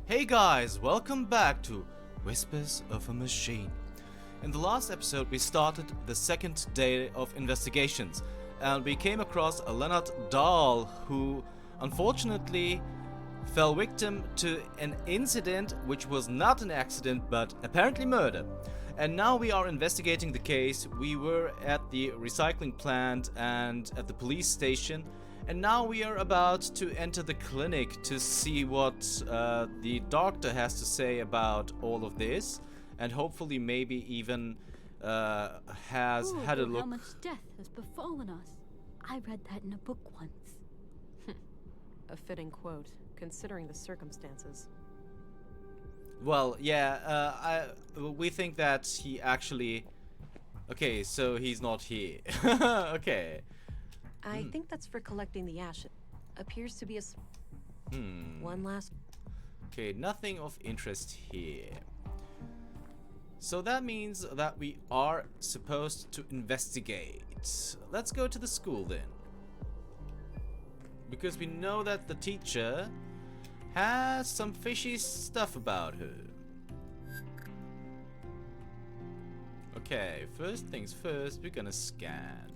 Hey guys, welcome back to Whispers of a Machine. In the last episode, we started the second day of investigations, and we came across a Leonard Dahl who, unfortunately, fell victim to an incident which was not an accident but apparently murder. And now we are investigating the case. We were at the recycling plant and at the police station, and now we are about to enter the clinic to see what the doctor has to say about all of this, and hopefully maybe even has had a look. How much death has befallen us. I read that in a book once. A fitting quote, considering the circumstances. Well, yeah, we think that he actually... Okay, so he's not here. Okay. I think that's for collecting the ashes. Appears to be a... One last... Okay, nothing of interest here. So that means that we are supposed to investigate. Let's go to the school then. Because we know that the teacher has some fishy stuff about her. Okay, first things first, we're gonna scan.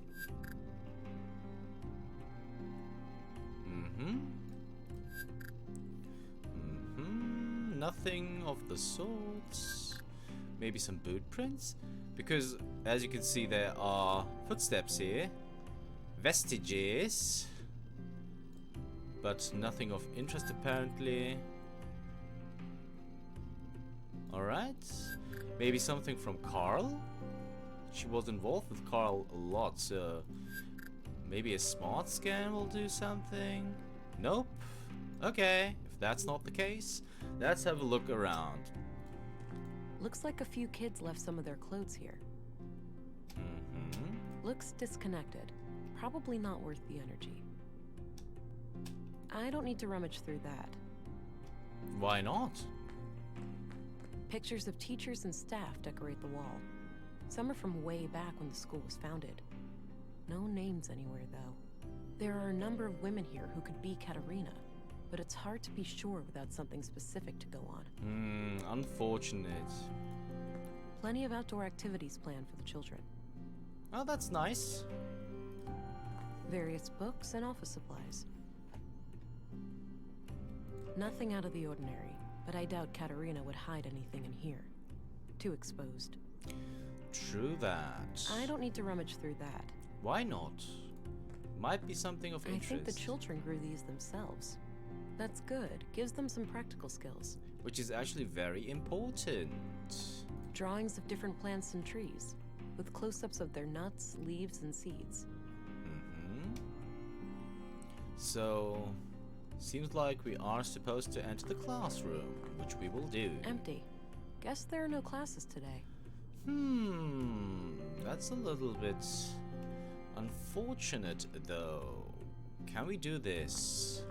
Nothing of the sorts. Maybe some boot prints? Because, as you can see, there are footsteps here. Vestiges. But nothing of interest, apparently. Alright. Maybe something from Carl? She was involved with Carl a lot, so... Maybe a smart scan will do something? Nope. Okay, if that's not the case, let's have a look around. Looks like a few kids left some of their clothes here. Looks disconnected. Probably not worth the energy. I don't need to rummage through that. Why not? Pictures of teachers and staff decorate the wall. Some are from way back when the school was founded. No names anywhere, though. There are a number of women here who could be Katarina, but it's hard to be sure without something specific to go on. Unfortunate. Plenty of outdoor activities planned for the children. Oh, that's nice. Various books and office supplies. Nothing out of the ordinary, but I doubt Katarina would hide anything in here. Too exposed. True that. I don't need to rummage through that. Why not? Might be something of interest. I think the children grew these themselves. That's good. Gives them some practical skills. Which is actually very important. Drawings of different plants and trees, with close-ups of their nuts, leaves, and seeds. So, seems like we are supposed to enter the classroom, which we will do. Empty. Guess there are no classes today. That's a little bit unfortunate, though. Can we do this?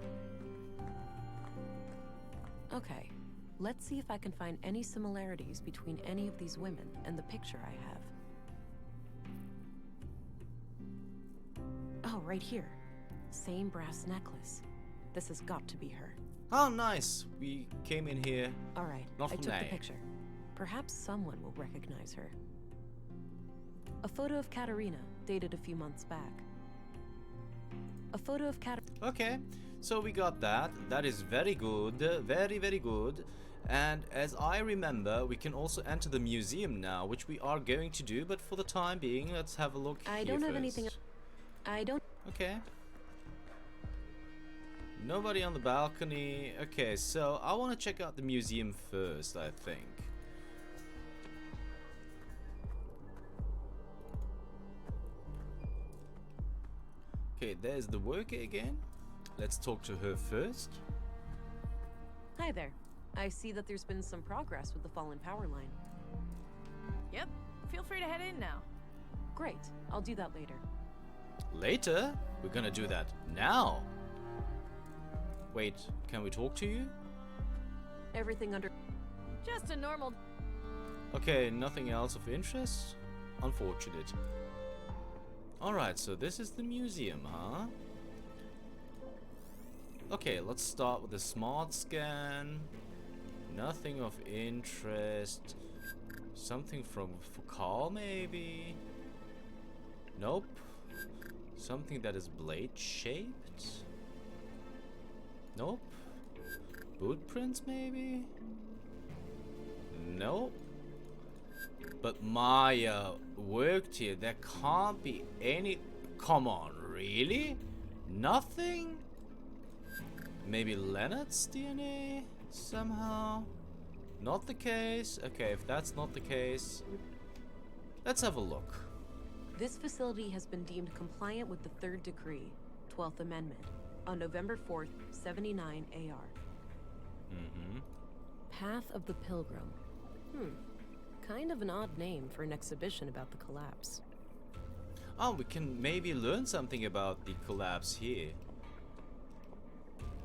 Okay, let's see if I can find any similarities between any of these women and the picture I have. Oh, right here. Same brass necklace. This has got to be her. Oh, nice. We came in here. All right, Not I took the name. picture. Perhaps someone will recognize her. A photo of Katarina, dated a few months back. A photo of Okay, so we got that. That is very good. Very, very good. And as I remember, we can also enter the museum now, which we are going to do. But for the time being, let's have a look I here don't have first. anything. I don't. Okay. Nobody on the balcony. Okay, so I want to check out the museum first, I think. Okay, there's the worker again. Let's talk to her first. Hi there. I see that there's been some progress with the fallen power line. Yep. Feel free to head in now. Great. I'll do that later. Later? We're gonna do that now. Wait, can we talk to you? Everything under... Just a normal... Okay, nothing else of interest? Unfortunate. Alright, so this is the museum, huh? Okay, let's start with the smart scan. Nothing of interest. Something from Foucault, maybe? Nope. Something that is blade-shaped? Nope. Boot prints, maybe? Nope. But Maya worked here. There can't be any... Come on, really? Nothing? Maybe Leonard's DNA? Somehow? Not the case? Okay, if that's not the case, let's have a look. This facility has been deemed compliant with the Third Decree, 12th Amendment, on November 4th, 79 AR. Path of the Pilgrim. Kind of an odd name for an exhibition about the collapse. Oh, we can maybe learn something about the collapse here.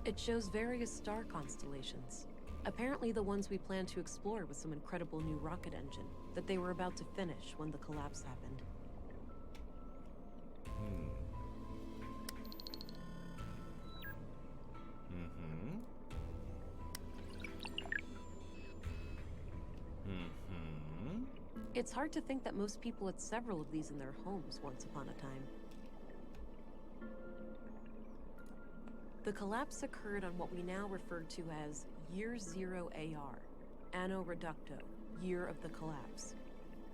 It shows various star constellations. Apparently the ones we plan to explore with some incredible new rocket engine that they were about to finish when the collapse happened. It's hard to think that most people had several of these in their homes once upon a time. The collapse occurred on what we now refer to as Year Zero AR, Anno Reducto, Year of the Collapse.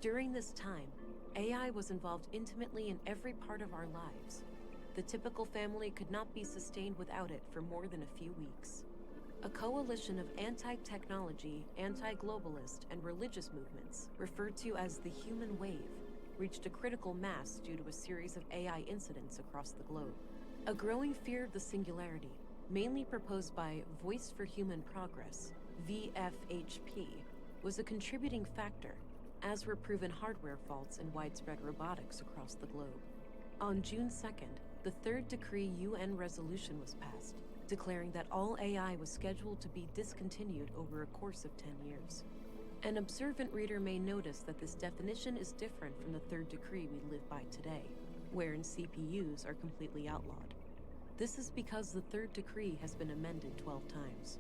During this time, AI was involved intimately in every part of our lives. The typical family could not be sustained without it for more than a few weeks. A coalition of anti-technology, anti-globalist, and religious movements, referred to as the Human Wave, reached a critical mass due to a series of AI incidents across the globe. A growing fear of the singularity, mainly proposed by Voice for Human Progress, VFHP, was a contributing factor, as were proven hardware faults and widespread robotics across the globe. On June 2nd, the Third Decree UN resolution was passed, declaring that all AI was scheduled to be discontinued over a course of 10 years. An observant reader may notice that this definition is different from the Third Decree we live by today, wherein CPUs are completely outlawed. This is because the Third Decree has been amended 12 times.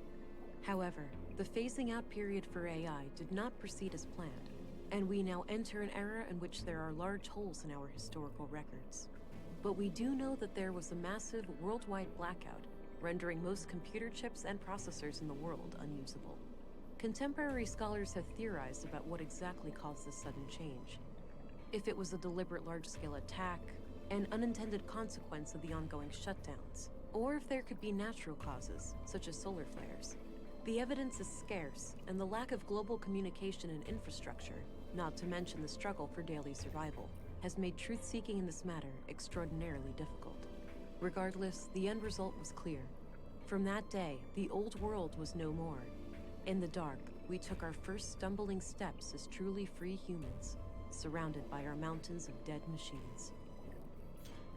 However, the phasing out period for AI did not proceed as planned, and we now enter an era in which there are large holes in our historical records. But we do know that there was a massive worldwide blackout, rendering most computer chips and processors in the world unusable. Contemporary scholars have theorized about what exactly caused this sudden change. If it was a deliberate large-scale attack, an unintended consequence of the ongoing shutdowns, or if there could be natural causes, such as solar flares. The evidence is scarce, and the lack of global communication and infrastructure, not to mention the struggle for daily survival, has made truth-seeking in this matter extraordinarily difficult. Regardless, the end result was clear. From that day, the old world was no more. In the dark, we took our first stumbling steps as truly free humans, surrounded by our mountains of dead machines.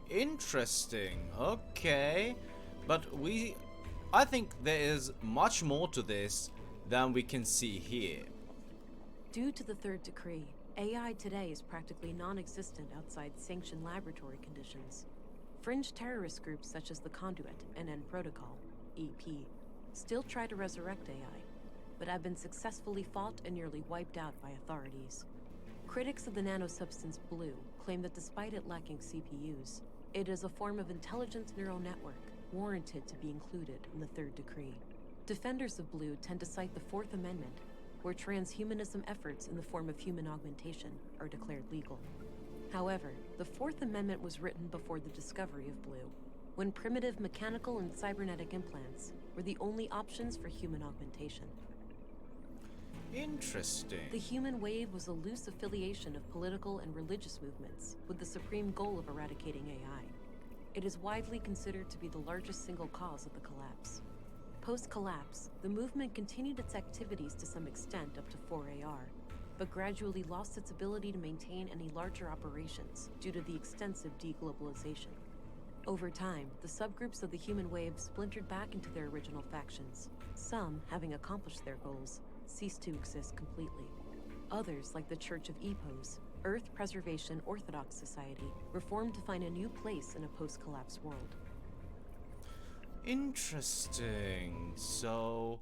Interesting. Okay. But I think there is much more to this than we can see here. Due to the Third Decree, AI today is practically non-existent outside sanctioned laboratory conditions. Fringe terrorist groups such as the Conduit and N Protocol, EP, still try to resurrect AI, but have been successfully fought and nearly wiped out by authorities. Critics of the nanosubstance Blue claim that despite it lacking CPUs, it is a form of intelligent neural network warranted to be included in the Third Decree. Defenders of Blue tend to cite the Fourth Amendment, where transhumanism efforts in the form of human augmentation are declared legal. However, the Fourth Amendment was written before the discovery of Blue, when primitive mechanical and cybernetic implants were the only options for human augmentation. Interesting. The Human Wave was a loose affiliation of political and religious movements with the supreme goal of eradicating AI. It is widely considered to be the largest single cause of the collapse. Post-collapse, the movement continued its activities to some extent up to 4AR, but gradually lost its ability to maintain any larger operations due to the extensive deglobalization. Over time, the subgroups of the Human Wave splintered back into their original factions. Some, having accomplished their goals, ceased to exist completely. Others, like the Church of Epos, Earth Preservation Orthodox Society, were formed to find a new place in a post-collapse world. Interesting. So,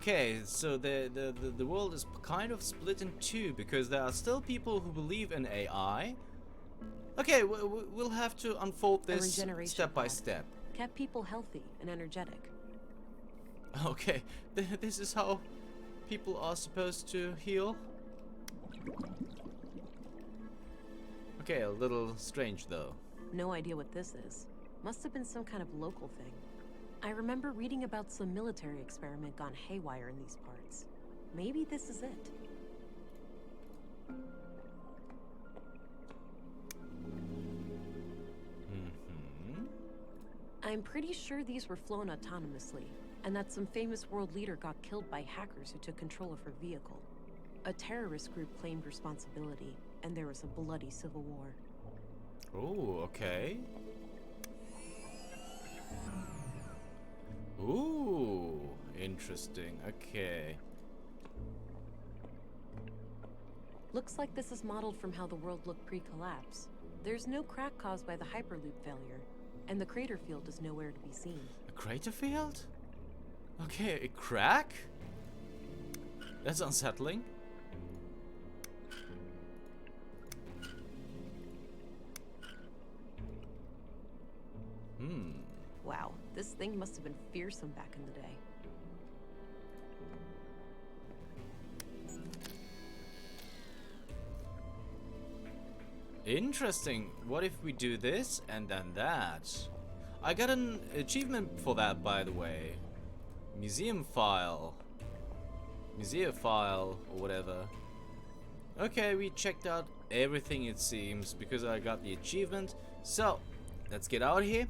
Okay, so the world is kind of split in two because there are still people who believe in AI. Okay, we'll have to unfold A this regeneration step by pad. step. Kept people healthy and energetic. Okay, this is how people are supposed to heal. Okay, a little strange though. No idea what this is. Must have been some kind of local thing. I remember reading about some military experiment gone haywire in these parts. Maybe this is it. I'm pretty sure these were flown autonomously, and that some famous world leader got killed by hackers who took control of her vehicle. A terrorist group claimed responsibility, and there was a bloody civil war. Oh, okay. Ooh, interesting. Okay. Looks like this is modeled from how the world looked pre-collapse. There's no crack caused by the Hyperloop failure, and the crater field is nowhere to be seen. A crater field? Okay, a crack? That's unsettling. Wow, this thing must have been fearsome back in the day. Interesting. What if we do this and then that? I got an achievement for that, by the way. Museum file, or whatever. Okay, we checked out everything it seems because I got the achievement. So, let's get out here.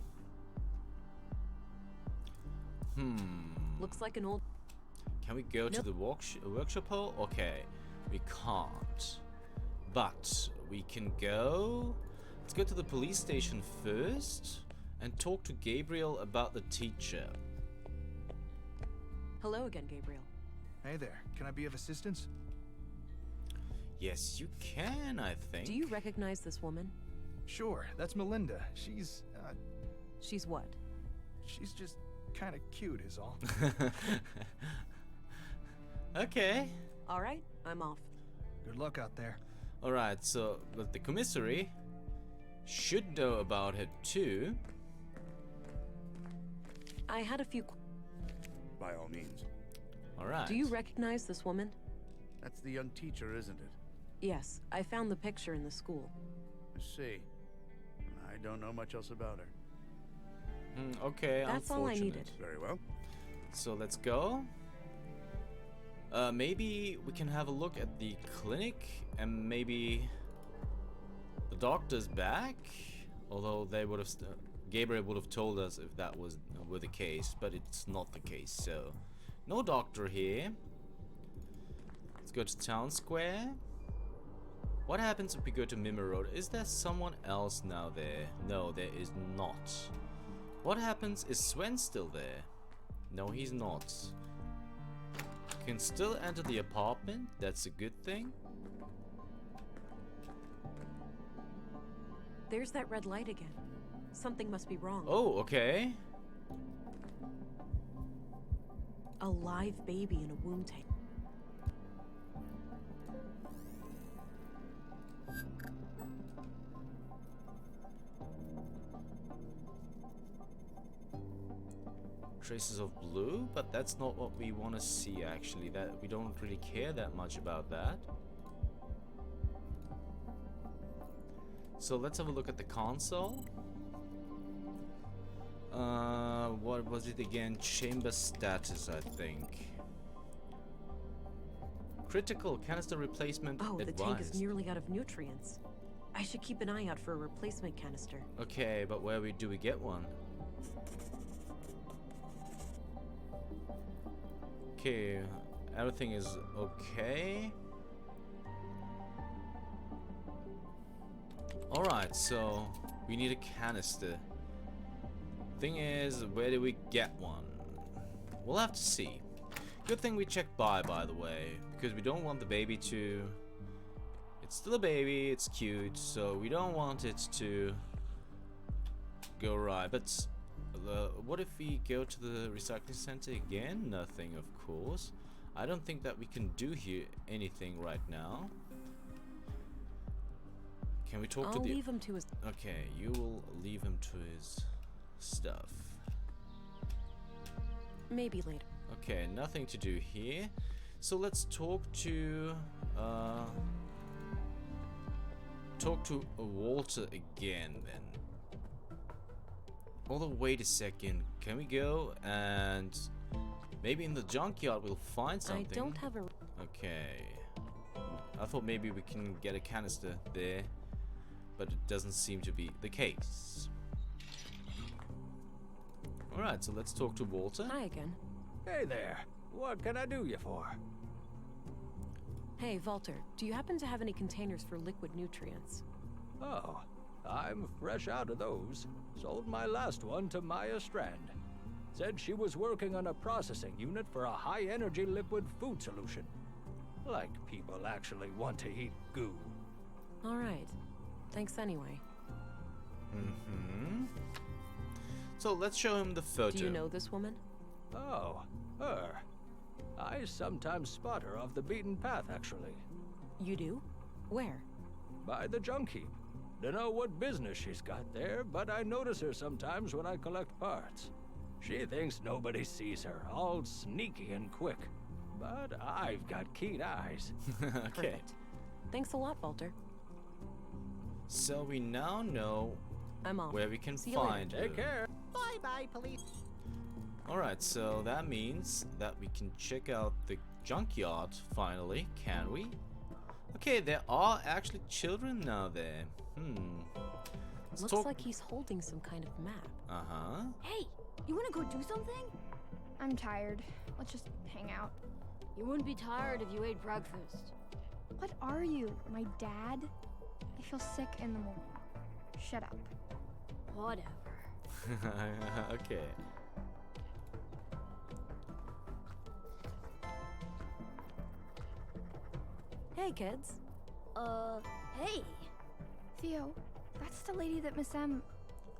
Looks like an old... Can we go to the workshop hall? Okay, we can't. But we can go... Let's go to the police station first and talk to Gabriel about the teacher. Hello again, Gabriel. Hey there, can I be of assistance? Yes, you can, I think. Do you recognize this woman? Sure, that's Melinda. She's She's what? she's just kind of cute is all. Okay. Alright, I'm off. Good luck out there. Alright, so, but the commissary should know about it too. I had a few... By all means. Alright. Do you recognize this woman? That's the young teacher, isn't it? Yes, I found the picture in the school. I see. I don't know much else about her. Okay, That's all I unfortunate. needed. Very well. So let's go. Maybe we can have a look at the clinic and maybe the doctor's back. Although they would have, Gabriel would have told us if that were the case, but it's not the case. So no doctor here. Let's go to town square. What happens if we go to Mimmer Road? Is there someone else now there? No, there is not. What happens? Is Sven still there? No, he's not. Can still enter the apartment. That's a good thing. There's that red light again. Something must be wrong. Oh, okay. A live baby in a womb tank. Traces of blue, but that's not what we want to see actually. That we don't really care that much about that. So let's have a look at the console. What was it again? Chamber status, I think. Critical canister replacement Oh, the advised. tank is nearly out of nutrients. I should keep an eye out for a replacement canister. Okay, but where do we get one? Okay, everything is okay. Alright, so we need a canister. Thing is, where do we get one? We'll have to see. Good thing we checked by the way, because we don't want the baby to... It's still a baby, it's cute, so we don't want it to go right. But what if we go to the recycling center again? Nothing, of course. I don't think that we can do here anything right now. Can we talk to I'll the... leave him to his... Okay, you will leave him to his stuff. Maybe later. Okay, nothing to do here. So let's talk to Walter again then. Although, wait a second. Can we go and maybe in the junkyard we'll find something? I don't have a... Okay. I thought maybe we can get a canister there, but it doesn't seem to be the case. Alright, so let's talk to Walter. Hi again. Hey there. What can I do you for? Hey, Walter, do you happen to have any containers for liquid nutrients? Oh, I'm fresh out of those. Sold my last one to Maya Strand. Said she was working on a processing unit for a high-energy liquid food solution. Like people actually want to eat goo. All right. Thanks anyway. Mm-hmm. So let's show him the photo. Do you know this woman? Oh, her. I sometimes spot her off the beaten path, actually. You do? Where? By the junk heap. Dunno what business she's got there, but I notice her sometimes when I collect parts. She thinks nobody sees her, all sneaky and quick. But I've got keen eyes. Okay. Perfect. Thanks a lot, Walter. So we now know I'm off. where we can See you later. find her. Take care. Bye-bye, police. Alright, so that means that we can check out the junkyard finally, can we? Okay, there are actually children now there. Let's Looks talk... like he's holding some kind of map. Uh-huh. Hey, you wanna go do something? I'm tired. Let's just hang out. You wouldn't be tired if you ate breakfast. What are you, my dad? I feel sick in the morning. Shut up. Whatever. Okay. Hey, kids. Hey. Theo, that's the lady that Miss M...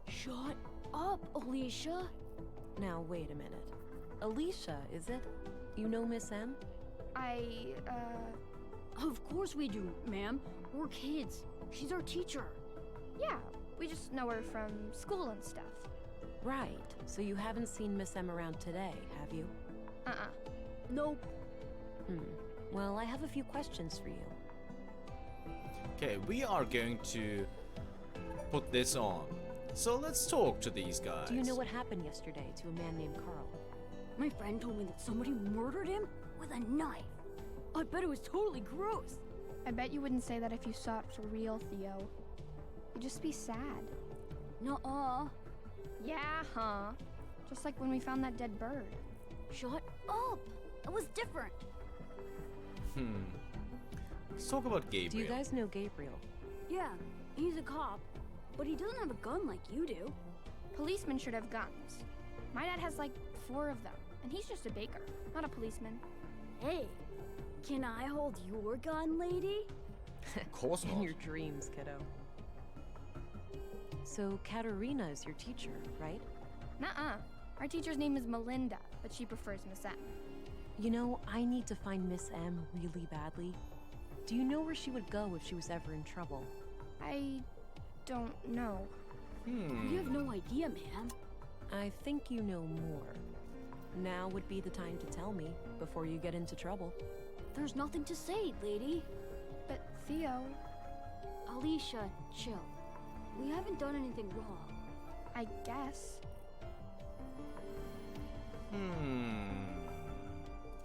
Shut up, Alicia. Now, wait a minute. Alicia, is it? You know Miss M? Of course we do, ma'am. We're kids. She's our teacher. Yeah, we just know her from school and stuff. Right. So you haven't seen Miss M around today, have you? Uh-uh. Nope. Well, I have a few questions for you. Okay, we are going to put this on. So let's talk to these guys. Do you know what happened yesterday to a man named Carl? My friend told me that somebody murdered him with a knife. I bet it was totally gross. I bet you wouldn't say that if you saw it for real, Theo. You'd just be sad. Nuh-uh. Yeah, huh? Just like when we found that dead bird. Shut up. It was different. Let's talk about Gabriel. Do you guys know Gabriel? Yeah, he's a cop, but he doesn't have a gun like you do. Policemen should have guns. My dad has like 4 of them, and he's just a baker, not a policeman. Hey, can I hold your gun, lady? Of course In not. your dreams, kiddo. So, Katarina is your teacher, right? Nuh-uh. Our teacher's name is Melinda, but she prefers Miss M. You know, I need to find Miss M really badly. Do you know where she would go if she was ever in trouble? I don't know. You have no idea, ma'am. I think you know more. Now would be the time to tell me before you get into trouble. There's nothing to say, lady. But Theo, Alicia, chill. We haven't done anything wrong. I guess.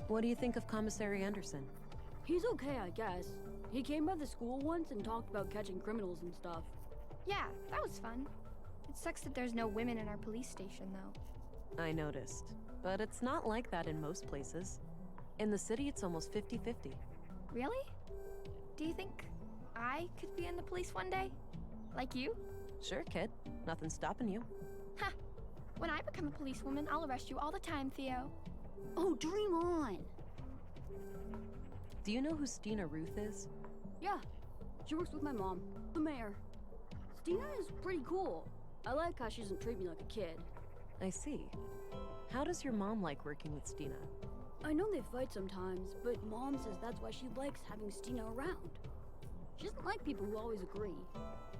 What do you think of Commissary Anderson? He's okay, I guess. He came by the school once and talked about catching criminals and stuff. Yeah, that was fun. It sucks that there's no women in our police station, though. I noticed. But it's not like that in most places. In the city, it's almost 50-50. Really? Do you think I could be in the police one day? Like you? Sure, kid. Nothing's stopping you. Ha! When I become a policewoman, I'll arrest you all the time, Theo. Oh, dream on! Do you know who Stina Ruth is? Yeah, she works with my mom, the mayor. Stina is pretty cool. I like how she doesn't treat me like a kid. I see. How does your mom like working with Stina? I know they fight sometimes, but Mom says that's why she likes having Stina around. She doesn't like people who always agree.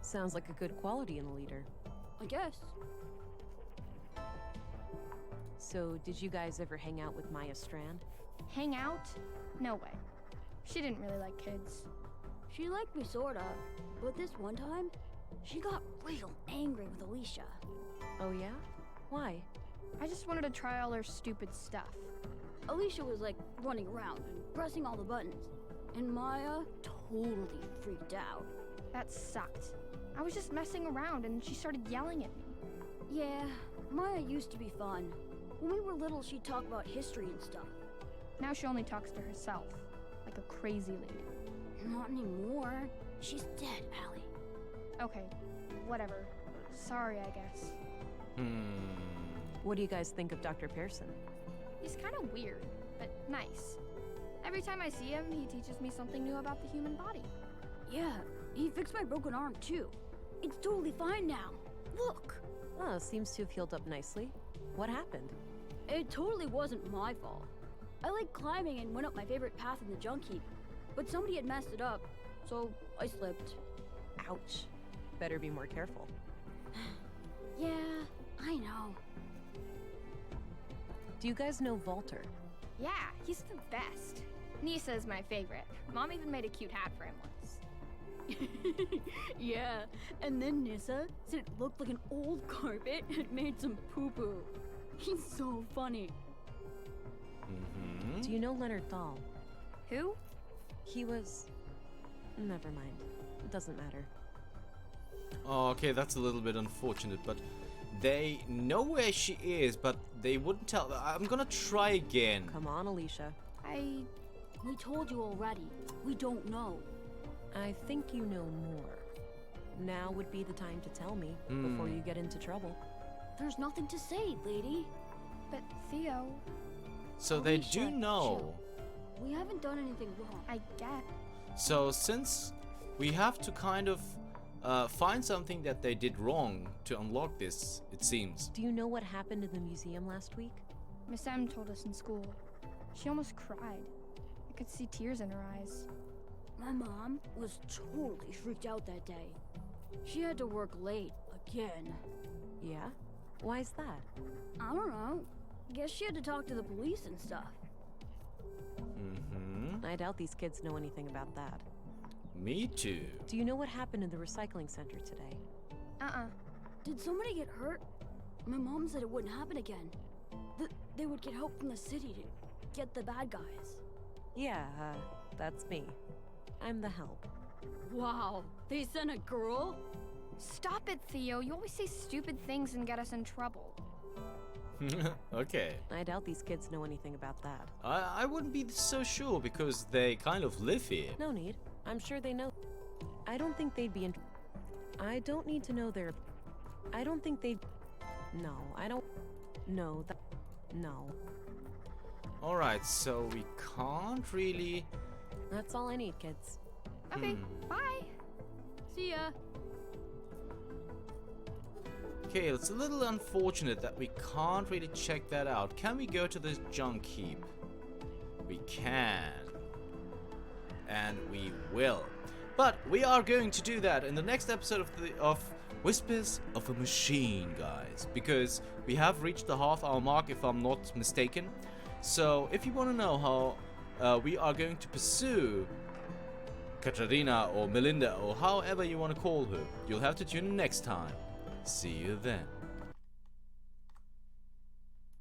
Sounds like a good quality in a leader. I guess. So, did you guys ever hang out with Maya Strand? Hang out? No way. She didn't really like kids. She liked me sorta, but this one time, she got real angry with Alicia. Oh yeah? Why? I just wanted to try all her stupid stuff. Alicia was like running around and pressing all the buttons, and Maya totally freaked out. That sucked. I was just messing around and she started yelling at me. Yeah, Maya used to be fun. When we were little, she'd talk about history and stuff. Now she only talks to herself, like a crazy lady. Not anymore. She's dead, Allie. Okay, whatever. Sorry, I guess. What do you guys think of Dr. Pearson? He's kind of weird, but nice. Every time I see him, he teaches me something new about the human body. Yeah, he fixed my broken arm too. It's totally fine now. Look! Oh, seems to have healed up nicely. What happened? It totally wasn't my fault. I like climbing and went up my favorite path in the junk heap, but somebody had messed it up, so I slipped. Ouch. Better be more careful. Yeah, I know. Do you guys know Walter? Yeah, he's the best. Nisa is my favorite. Mom even made a cute hat for him once. Yeah, and then Nissa said it looked like an old carpet had made some poo-poo. He's so funny. Do you know Leonard Dahl? Who? He was... Never mind. It doesn't matter. Oh, okay, that's a little bit unfortunate, but they know where she is, but they wouldn't tell. I'm gonna try again. Come on, Alicia. We told you already. We don't know. I think you know more. Now would be the time to tell me before you get into trouble. There's nothing to say, lady. But Theo, So they Alicia, do know. chill. We haven't done anything wrong. I get. So since we have to kind of find something that they did wrong to unlock this, it seems. Do you know what happened in the museum last week? Miss M told us in school. She almost cried. I could see tears in her eyes. My mom was totally freaked out that day. She had to work late again. Yeah? Why is that? I don't know. Guess she had to talk to the police and stuff. I doubt these kids know anything about that. Me too. Do you know what happened in the recycling center today? Did somebody get hurt? My mom said it wouldn't happen again. They would get help from the city to get the bad guys. Yeah, that's me. I'm the help. Wow, they sent a girl? Stop it, Theo. You always say stupid things and get us in trouble. Okay. I doubt these kids know anything about that. I wouldn't be so sure because they kind of live here. No need. I'm sure they know. I don't think they'd be in... I don't need to know their... I don't think they'd... No, I don't... No, that... No. Alright, so we can't really... That's all I need, kids. Okay, bye. See ya. Okay, it's a little unfortunate that we can't really check that out. Can we go to this junk heap? We can. And we will. But we are going to do that in the next episode of Whispers of a Machine, guys. Because we have reached the half-hour mark, if I'm not mistaken. So, if you want to know how we are going to pursue Katarina or Melinda or however you want to call her, you'll have to tune in next time. See you then.